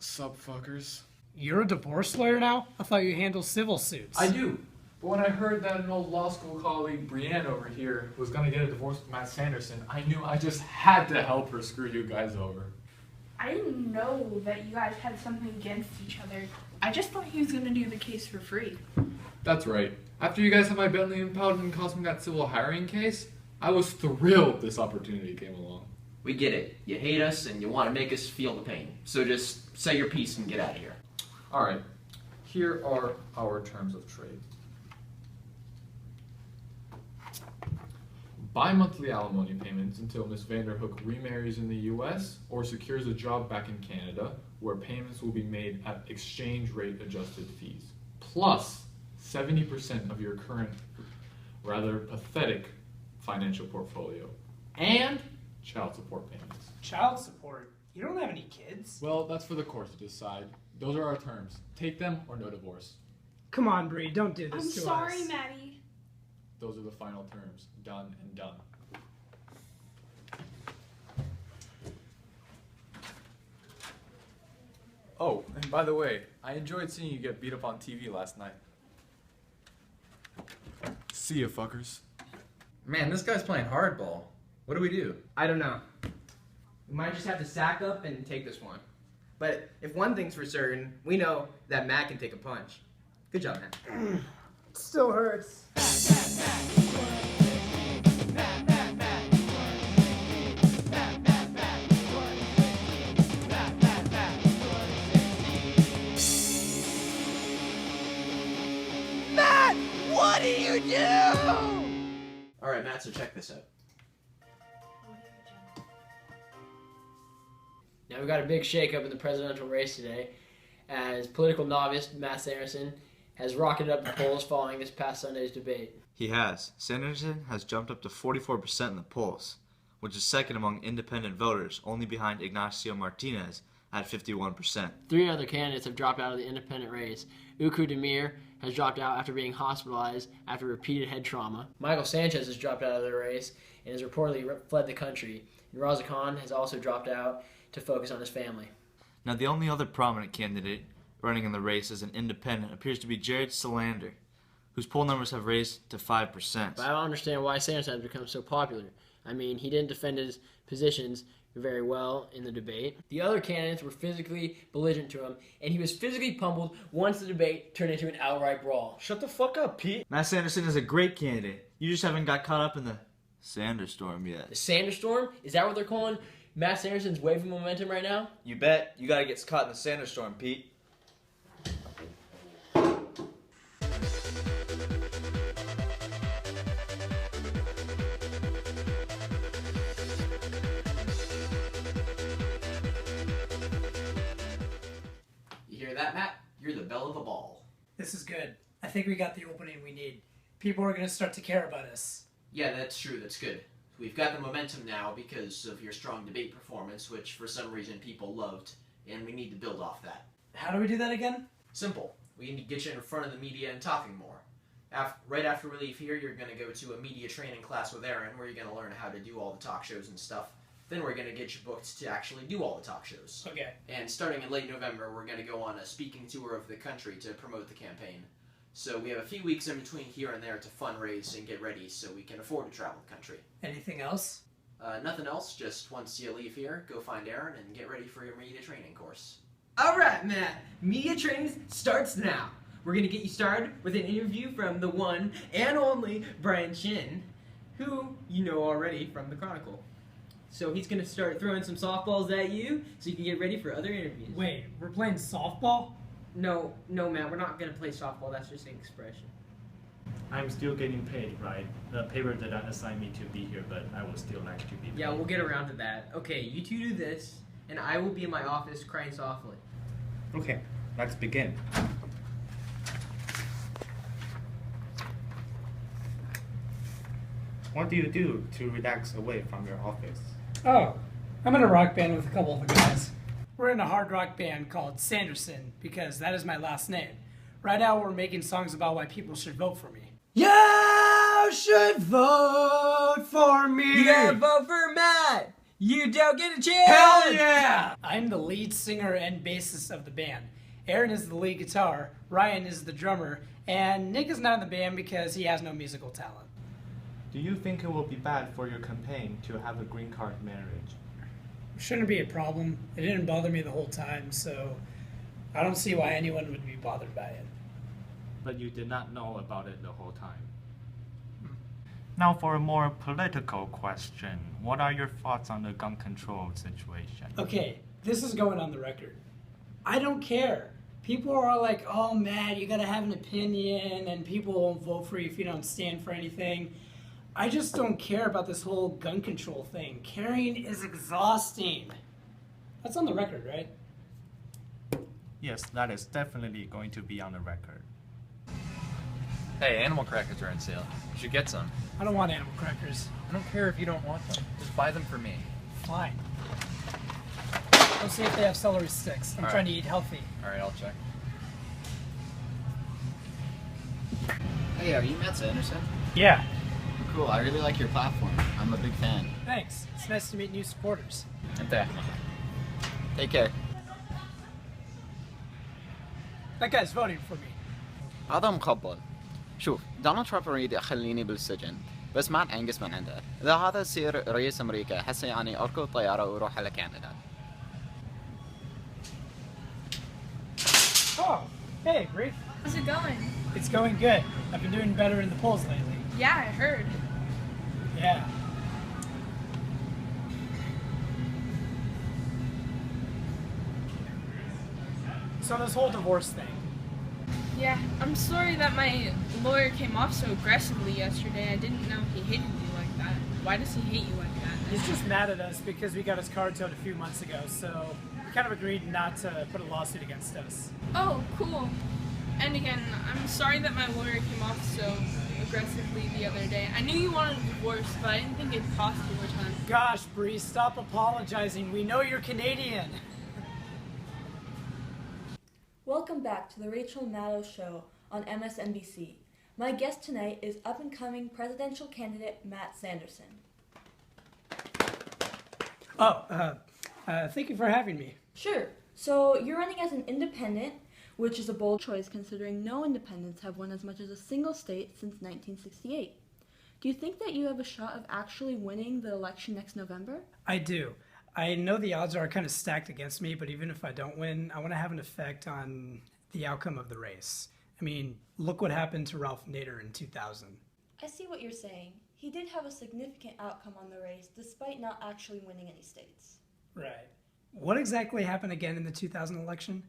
Sup, fuckers? You're a divorce lawyer now? I thought you handle civil suits. I do. But when I heard that an old law school colleague, Brienne over here, was gonna get a divorce with Matt Sanderson, I knew I just had to help her screw you guys over. I didn't know that you guys had something against each other. I just thought he was gonna do the case for free. That's right. After you guys had my Bentley impounded and cost me that civil hiring case, I was thrilled this opportunity came along. We get it. You hate us and you want to make us feel the pain. So just say your piece and get out of here. Alright, here are our terms of trade. Bi-monthly alimony payments until Miss Vanderhook remarries in the US or secures a job back in Canada, where payments will be made at exchange rate adjusted fees, plus 70% of your current, rather pathetic financial portfolio, and child support payments. Child support? You don't have any kids? Well, that's for the court to decide. Those are our terms. Take them or no divorce. Come on, Bree, don't do this I'm to sorry, us. Maddie. Those are the final terms. Done and done. Oh, and by the way, I enjoyed seeing you get beat up on TV last night. See ya, fuckers. Man, this guy's playing hardball. What do we do? I don't know. We might just have to sack up and take this one. But if one thing's for certain, we know that Matt can take a punch. Good job, Matt. It still hurts. Matt! What do you do? Alright, Matt, so check this out. Now we've got a big shakeup in the presidential race today, as political novice Matt Sanderson has rocketed up the polls following this past Sunday's debate. He has. Sanderson has jumped up to 44% in the polls, which is second among independent voters, only behind Ignacio Martinez at 51%. Three other candidates have dropped out of the independent race. Uku Demir has dropped out after being hospitalized after repeated head trauma. Michael Sanchez has dropped out of the race and has reportedly fled the country. And Raza Khan has also dropped out to focus on his family. Now, the only other prominent candidate running in the race as an independent appears to be Jared Solander, whose poll numbers have raised to 5%. But I don't understand why Sanderson has become so popular. I mean, he didn't defend his positions very well in the debate. The other candidates were physically belligerent to him, and he was physically pummeled once the debate turned into an outright brawl. Shut the fuck up, Pete. Matt Sanderson is a great candidate. You just haven't got caught up in the Sanderstorm yet. The Sanderstorm? Is that what they're calling Matt Sanderson's wave of momentum right now? You bet. You gotta get caught in the Sanderstorm, Pete. You hear that, Matt? You're the belle of the ball. This is good. I think we got the opening we need. People are going to start to care about us. Yeah, that's true. That's good. We've got the momentum now because of your strong debate performance, which for some reason people loved, and we need to build off that. How do we do that again? Simple. We need to get you in front of the media and talking more. Right after we leave here, you're going to go to a media training class with Aaron, where you're going to learn how to do all the talk shows and stuff. Then we're going to get you booked to actually do all the talk shows. Okay. And starting in late November, we're going to go on a speaking tour of the country to promote the campaign. So we have a few weeks in between here and there to fundraise and get ready so we can afford to travel the country. Anything else? Nothing else, just once you leave here, go find Aaron and get ready for your media training course. Alright, Matt. Media training starts now. We're going to get you started with an interview from the one and only Brian Chin, who you know already from the Chronicle. So he's going to start throwing some softballs at you so you can get ready for other interviews. Wait, we're playing softball? No, Matt, we're not going to play softball. That's just an expression. I'm still getting paid, right? The paper did not assign me to be here, but I would still like to be paid. Yeah, we'll get around to that. Okay, you two do this, and I will be in my office crying softly. Okay, let's begin. What do you do to relax away from your office? Oh, I'm in a rock band with a couple of the guys. We're in a hard rock band called Sanderson because that is my last name. Right now we're making songs about why people should vote for me. You should vote for me. You gotta vote for Matt. You don't get a chance! Hell yeah! I'm the lead singer and bassist of the band. Aaron is the lead guitar, Ryan is the drummer, and Nick is not in the band because he has no musical talent. Do you think it will be bad for your campaign to have a green card marriage? Shouldn't be a problem. It didn't bother me the whole time, so I don't see why anyone would be bothered by it. But you did not know about it the whole time. Now for a more political question. What are your thoughts on the gun control situation? Okay, this is going on the record. I don't care. People are all like, oh, Matt, you gotta have an opinion, and people won't vote for you if you don't stand for anything. I just don't care about this whole gun control thing. Carrying is exhausting. That's on the record, right? Yes, that is definitely going to be on the record. Hey, animal crackers are on sale. You should get some. I don't want animal crackers. I don't care if you don't want them. Just buy them for me. Fine. Go see if they have celery sticks. I'm All trying right. to eat healthy. Alright, I'll check. Hey, are you Matt Sanderson? Yeah. Cool, I really like your platform. I'm a big fan. Thanks. It's nice to meet new supporters. انت Take care. That guy's voting for me. هذا مخبل. شوف دونالد ترامب يريد يخليني بالسجن بس ما انقص من عنده. إذا هذا يصير رئيس أمريكا هسه يعني أركض طيارة وأروح على كندا. Oh, hey, Bree. How's it going? It's going good. I've been doing better in the polls lately. Yeah, I heard. Yeah. So this whole divorce thing. Yeah, I'm sorry that my lawyer came off so aggressively yesterday. I didn't know he hated you like that. Why does he hate you like that? He's just mad at us because we got his car towed a few months ago, so we kind of agreed not to put a lawsuit against us. Oh, cool. And again, I'm sorry that my lawyer came off so aggressively the other day. I knew you wanted a divorce, but I didn't think it'd cost you more time. Gosh, Bree, stop apologizing. We know you're Canadian. Welcome back to the Rachel Maddow Show on MSNBC. My guest tonight is up-and-coming presidential candidate Matt Sanderson. Thank you for having me. Sure. So you're running as an independent, which is a bold choice considering no independents have won as much as a single state since 1968. Do you think that you have a shot of actually winning the election next November? I do. I know the odds are kind of stacked against me, but even if I don't win, I want to have an effect on the outcome of the race. I mean, look what happened to Ralph Nader in 2000. I see what you're saying. He did have a significant outcome on the race, despite not actually winning any states. Right. What exactly happened again in the 2000 election?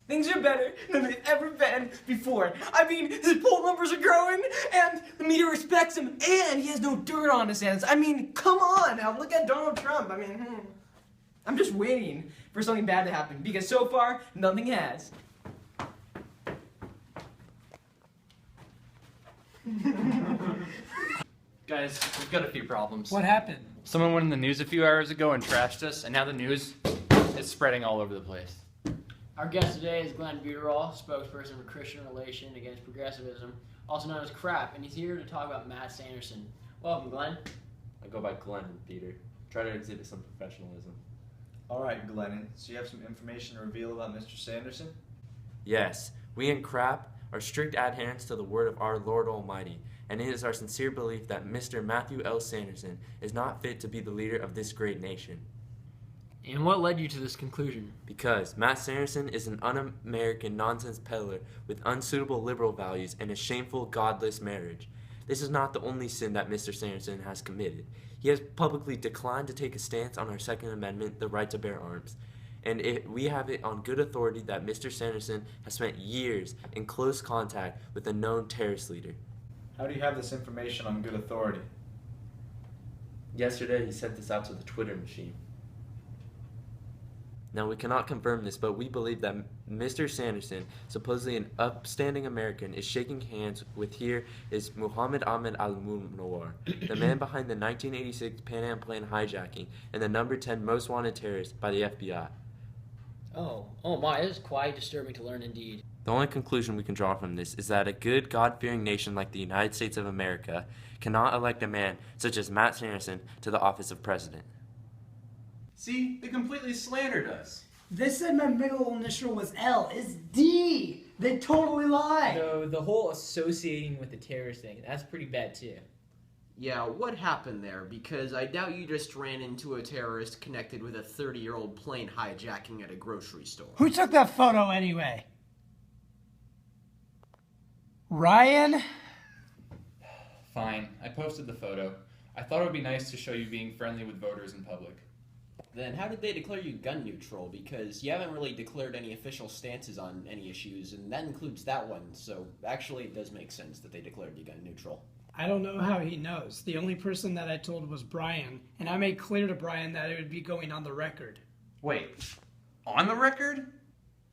Things are better than they've ever been before. I mean, his poll numbers are growing, and the media respects him, and he has no dirt on his hands. I mean, come on now, look at Donald Trump. I mean, I'm just waiting for something bad to happen, because so far, nothing has. Guys, we've got a few problems. What happened? Someone went in the news a few hours ago and trashed us, and now the news is spreading all over the place. Our guest today is Glenn Buterol, spokesperson for Christian Relation Against Progressivism, also known as CRAP, and he's here to talk about Matt Sanderson. Welcome, Glenn. I go by Glenn, Peter. Try to exhibit some professionalism. Alright, Glennon, so you have some information to reveal about Mr. Sanderson? Yes, we in CRAP are strict adherents to the word of our Lord Almighty, and it is our sincere belief that Mr. Matthew L. Sanderson is not fit to be the leader of this great nation. And what led you to this conclusion? Because Matt Sanderson is an un-American nonsense peddler with unsuitable liberal values and a shameful, godless marriage. This is not the only sin that Mr. Sanderson has committed. He has publicly declined to take a stance on our Second Amendment, the right to bear arms. And we have it on good authority that Mr. Sanderson has spent years in close contact with a known terrorist leader. How do you have this information on good authority? Yesterday, he sent this out to the Twitter machine. Now, we cannot confirm this, but we believe that Mr. Sanderson, supposedly an upstanding American, is shaking hands with here is Muhammad Ahmed al-Munawar, the man behind the 1986 Pan Am plane hijacking and the number 10 most wanted terrorist by the FBI. Oh my, this is quite disturbing to learn indeed. The only conclusion we can draw from this is that a good, God-fearing nation like the United States of America cannot elect a man such as Matt Sanderson to the office of president. See, they completely slandered us. They said my middle initial was L. It's D. They totally lied. So the whole associating with the terrorist thing, that's pretty bad too. Yeah, what happened there? Because I doubt you just ran into a terrorist connected with a 30-year-old plane hijacking at a grocery store. Who took that photo anyway? Ryan? Fine, I posted the photo. I thought it would be nice to show you being friendly with voters in public. Then how did they declare you gun neutral? Because you haven't really declared any official stances on any issues, and that includes that one, so actually it does make sense that they declared you gun neutral. I don't know how he knows. The only person that I told was Brian, and I made clear to Brian that it would be going on the record. Wait, on the record?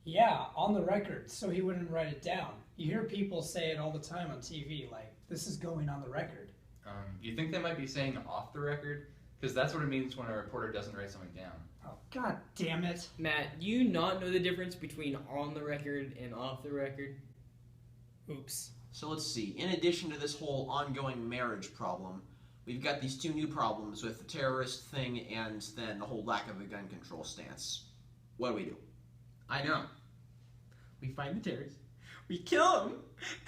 Yeah, on the record, so he wouldn't write it down. You hear people say it all the time on TV, like, this is going on the record. You think they might be saying off the record? Because that's what it means when a reporter doesn't write something down. Oh, god damn it. Matt, do you not know the difference between on the record and off the record? Oops. So let's see, in addition to this whole ongoing marriage problem, we've got these two new problems with the terrorist thing and then the whole lack of a gun control stance. What do we do? I know. We find the terrorist, we kill him,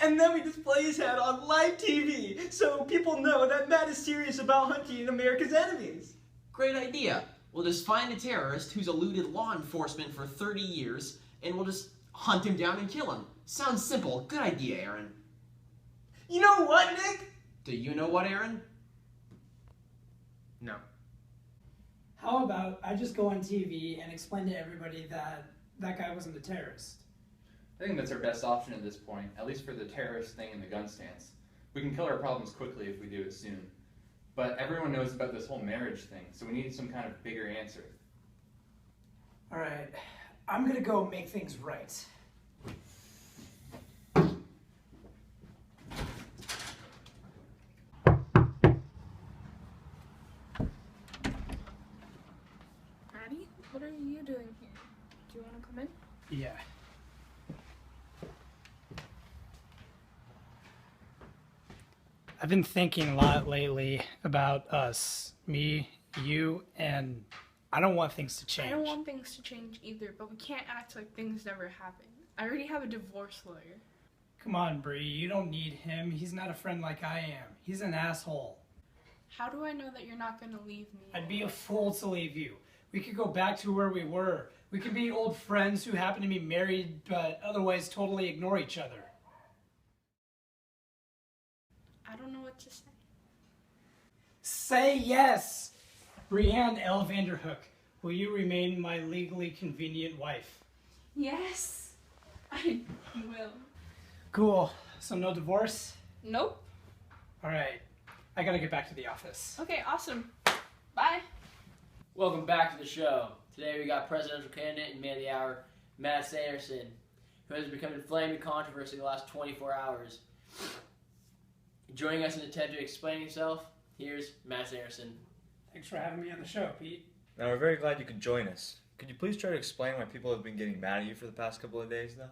and then we display his head on live TV so people know that Matt is serious about hunting America's enemies. Great idea. We'll just find a terrorist who's eluded law enforcement for 30 years, and we'll just hunt him down and kill him. Sounds simple. Good idea, Aaron. You know what, Nick? Do you know what, Aaron? No. How about I just go on TV and explain to everybody that that guy wasn't a terrorist? I think that's our best option at this point, at least for the terrorist thing and the gun stance. We can kill our problems quickly if we do it soon. But everyone knows about this whole marriage thing, so we need some kind of bigger answer. Alright, I'm gonna go make things right. Maddie, what are you doing here? Do you want to come in? Yeah. I've been thinking a lot lately about us, me, you, and I don't want things to change. I don't want things to change either, but we can't act like things never happened. I already have a divorce lawyer. Come on, Bree, you don't need him. He's not a friend like I am. He's an asshole. How do I know that you're not going to leave me? I'd be a fool to leave you. We could go back to where we were. We could be old friends who happen to be married, but otherwise totally ignore each other. I don't know what to say. Say yes! Brianne L. Vanderhook, will you remain my legally convenient wife? Yes, I will. Cool. So no divorce? Nope. Alright. I gotta get back to the office. Okay, awesome. Bye. Welcome back to the show. Today we got presidential candidate and man of the hour, Matt Sanderson, who has become inflamed in controversy the last 24 hours. Joining us in an attempt to explain himself, here's Matt Sanderson. Thanks for having me on the show, Pete. Now, we're very glad you could join us. Could you please try to explain why people have been getting mad at you for the past couple of days, though?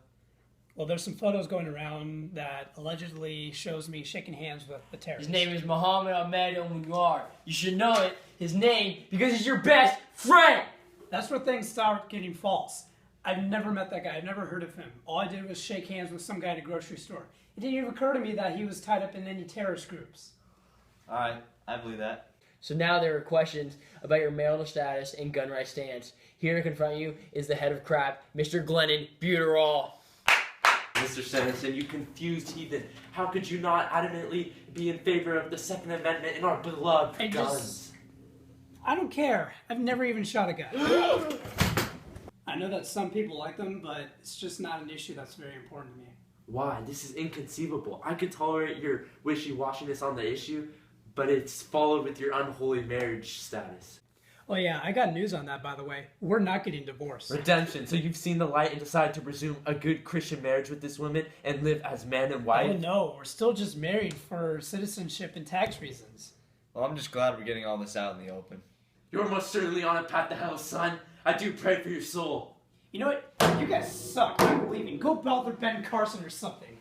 Well, there's some photos going around that allegedly shows me shaking hands with the terrorist. His name is Mohammed Ahmed Omar. You should know it, his name, because he's your best friend! That's where things start getting false. I've never met that guy. I've never heard of him. All I did was shake hands with some guy at a grocery store. It didn't even occur to me that he was tied up in any terrorist groups. Alright, I believe that. So now there are questions about your marital status and gun rights stance. Here to confront you is the head of crap, Mr. Glennon Buterol. Mr. Sanderson, you confused heathen. How could you not adamantly be in favor of the Second Amendment and our beloved guns? I don't care. I've never even shot a gun. I know that some people like them, but it's just not an issue that's very important to me. Why? This is inconceivable. I could tolerate your wishy-washiness on the issue, but it's followed with your unholy marriage status. Oh yeah, I got news on that, by the way. We're not getting divorced. Redemption. So you've seen the light and decided to resume a good Christian marriage with this woman and live as man and wife? Oh no, we're still just married for citizenship and tax reasons. Well, I'm just glad we're getting all this out in the open. You're most certainly on a path to hell, son. I do pray for your soul. You know what? You guys suck. I'm leaving. Go bother Ben Carson or something.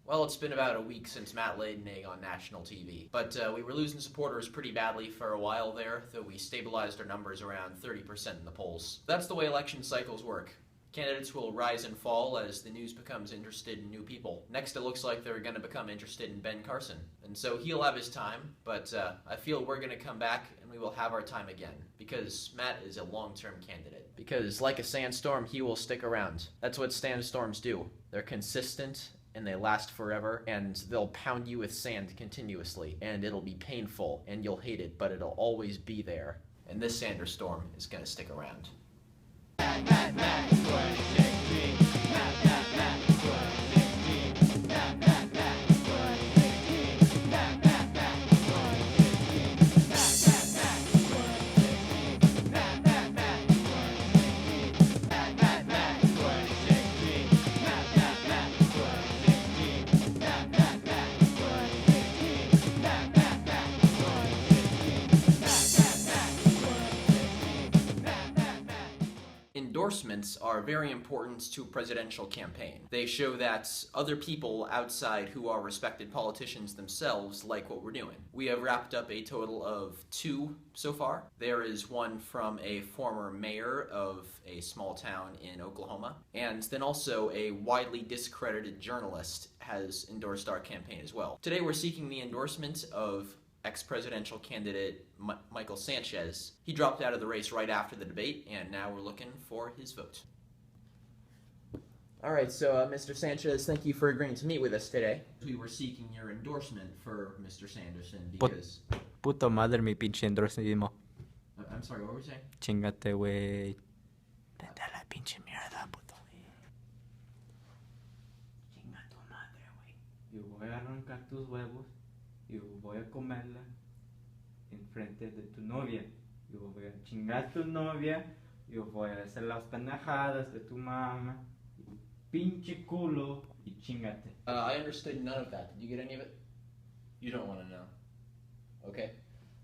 Well, it's been about a week since Matt laid an egg on national TV. But we were losing supporters pretty badly for a while there, though we stabilized our numbers around 30% in the polls. That's the way election cycles work. Candidates will rise and fall as the news becomes interested in new people. Next, it looks like they're going to become interested in Ben Carson. And so he'll have his time, but I feel we're going to come back and we will have our time again. Because Matt is a long-term candidate. Because like a sandstorm, he will stick around. That's what sandstorms do. They're consistent, and they last forever, and they'll pound you with sand continuously, and it'll be painful, and you'll hate it, but it'll always be there. And this sanderstorm is going to stick around. Endorsements are very important to a presidential campaign. They show that other people outside who are respected politicians themselves like what we're doing. We have wrapped up a total of 2 so far. There is one from a former mayor of a small town in Oklahoma, and then also a widely discredited journalist has endorsed our campaign as well. Today we're seeking the endorsement of ex-presidential candidate Michael Sanchez. He dropped out of the race right after the debate, and now we're looking for his vote. All right, so Mr. Sanchez, thank you for agreeing to meet with us today. We were seeking your endorsement for Mr. Sanderson because... Puto madre mi pinche endorsement. I'm sorry, what were we saying? Chingate, güey. Vete a la pinche mierda, puto. Chinga tu madre, güey. Yo voy a arrancar tus huevos. Yo voy a comerla enfrente de tu novia. Yo voy a chingar a tu novia. Yo voy a hacer las pendejadas de tu mamá. Pinche culo y chingate. I understood none of that. Did you get any of it? You don't want to know. Okay.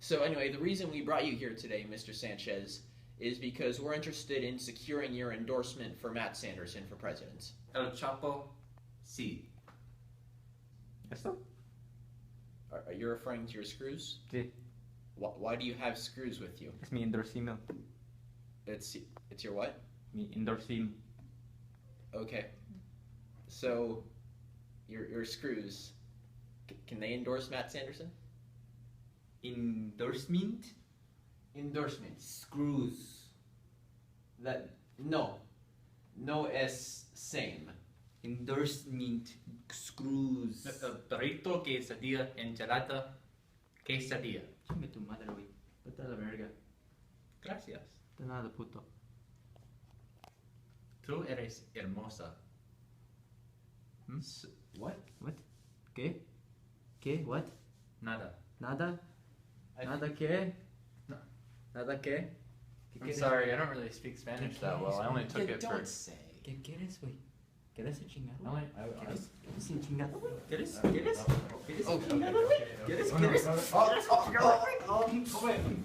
So anyway, the reason we brought you here today, Mr. Sanchez, is because we're interested in securing your endorsement for Matt Sanderson for president. El Chapo, sí. ¿Esto? Are you referring to your screws? Sí. Why do you have screws with you? Es mi endorsement. It's your what? Mi endorsement. Okay. So, your screws, can they endorse Matt Sanderson? Endorsement? Endorsement. Screws. No es same. Endorsement. Screws. Burrito, quesadilla, enchilada, quesadilla. Chingue tu madre, güey. Vete a la verga. Gracias. De nada, puto. Tú eres hermosa. What? What? ¿Qué? ¿Qué? What? Nada. Nada? Nada qué? No. Nada qué? I'm sorry, I don't really speak Spanish that well. I only took it for... Don't say. ¿Qué quieres, güey? ¿Quieres chingado? ¿Quieres chingado, güey? ¿Quieres chingado, güey? ¿Quieres chingado, güey?